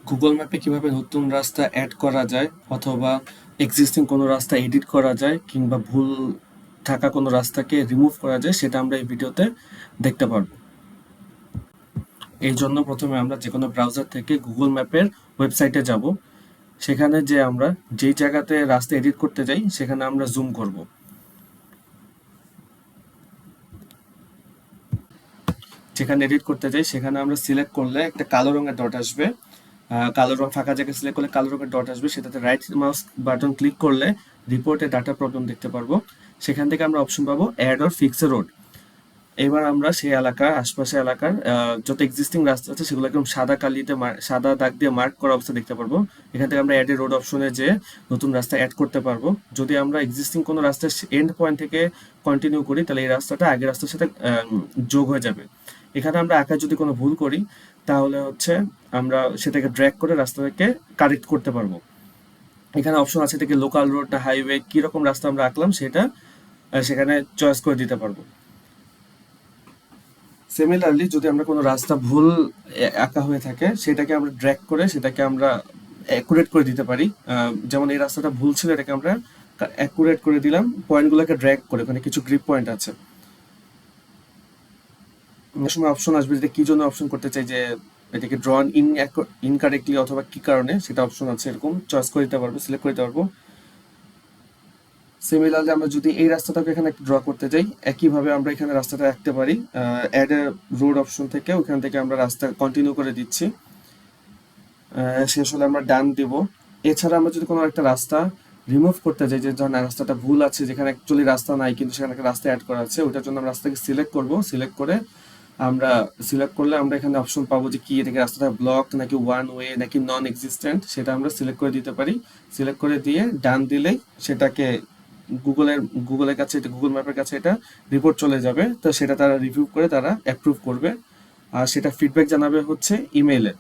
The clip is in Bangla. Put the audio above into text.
গুগল ম্যাপে কিভাবে নতুন রাস্তা অ্যাড করা যায় অথবা এক্সিস্টিং কোনো রাস্তা এডিট করা যায় কিংবা ভুল থাকা কোনো রাস্তাকে রিমুভ করা যায় সেটা আমরা এই ভিডিওতে দেখতে পারবো। এই জন্য প্রথমে আমরা যে কোনো ব্রাউজার থেকে গুগল ম্যাপের ওয়েবসাইটে যাব। সেখানে যে আমরা যেই জায়গাতে রাস্তা এডিট করতে যাই সেখানে আমরা জুম করব। যেখানে এডিট করতে যাই সেখানে আমরা সিলেক্ট করলে একটা কালো রঙের ডট আসবে। কালো রং ফাঁকা জায়গায় সিলেক্ট করলে কালো রঙের ডট আসবে, সেটাতে রাইট মাউস বাটন ক্লিক করলে রিপোর্টে ডাটা প্রবলেম দেখতে পারবো। সেখান থেকে আমরা অপশন পাবো add or fix a road. এবার আমরা সেই এলাকার আশপাশে এলাকার যত এক্সিস্টিং রাস্তা আছে সেগুলো একদম সাদা কালিতে সাদা দাগ দিয়ে মার্ক করা অবস্থা দেখতে পারবো। এখান থেকে আমরা অ্যাড এ রোড অপশনে যে নতুন রাস্তা অ্যাড করতে পারবো। যদি আমরা এক্সিস্টিং কোনো রাস্তার এন্ড পয়েন্ট থেকে কন্টিনিউ করি তাহলে এই রাস্তাটা আগের রাস্তার সাথে যোগ হয়ে যাবে। এখানে আমরা আঁকা যদি কোনো ভুল করি তাহলে হচ্ছে আমরা সেটাকে ড্র্যাগ করে রাস্তাটাকে কারেক্ট করতে পারবো। এখানে অপশন আছে থেকে লোকাল রোড না হাইওয়ে কিরকম রাস্তা আমরা আঁকলাম সেটা সেখানে চয়েস করে দিতে পারবো। সিমিলারলি যদি আমরা কোনো রাস্তা ভুল আঁকা হয়ে থাকে সেটাকে আমরা ড্র্যাগ করে সেটাকে আমরা অ্যাকুরেট করে দিতে পারি। যেমন এই রাস্তাটা ভুল ছিল, এটাকে আমরা অ্যাকুরেট করে দিলাম পয়েন্টগুলোকে ড্র্যাগ করে, ওখানে কিছু গ্রিপ পয়েন্ট আছে। অনেক সময় অপশন আসবে যেটা কি জন্য অপশন করতে চাই, যে এটাকে ড্রন ইনকারেক্টলি অথবা কি কারণে, সেটা অপশন আছে, এরকম চয়েস করে দিতে পারবো, সিলেক্ট করে দিতে পারবো। সিমিলারলি আমরা যদি এই রাস্তাটাকে এখানে ড্র করতে যাই একইভাবে আমরা এখানে রাস্তাটা রাখতে পারি। অ্যাড এ রোড অপশন থেকে ওখান থেকে আমরা রাস্তা কন্টিনিউ করে দিচ্ছি, শেষ হলে আমরা ডান দিব। এছাড়া আমরা যদি কোনো একটা রাস্তা রিমুভ করতে যাই, যে ধরেন রাস্তাটা ভুল আছে, যেখানে অ্যাকচুয়ালি রাস্তা নাই কিন্তু সেখানে একটা রাস্তা অ্যাড করা আছে, ওটার জন্য আমরা রাস্তাকে সিলেক্ট করব। সিলেক্ট করে আমরা সিলেক্ট করলে আমরা এখানে অপশন পাবো যে কি এটাকে রাস্তাটা ব্লক নাকি ওয়ান ওয়ে নাকি নন এক্সিস্টেন্ট, সেটা আমরা সিলেক্ট করে দিতে পারি। সিলেক্ট করে দিয়ে ডান দিলেই সেটাকে গুগলের কাছে, গুগল ম্যাপের কাছে এটা রিপোর্ট চলে যাবে। তো সেটা তারা রিভিউ করে তারা অ্যাপ্রুভ করবে আর সেটা ফিডব্যাক জানাবে হচ্ছে ইমেইলে।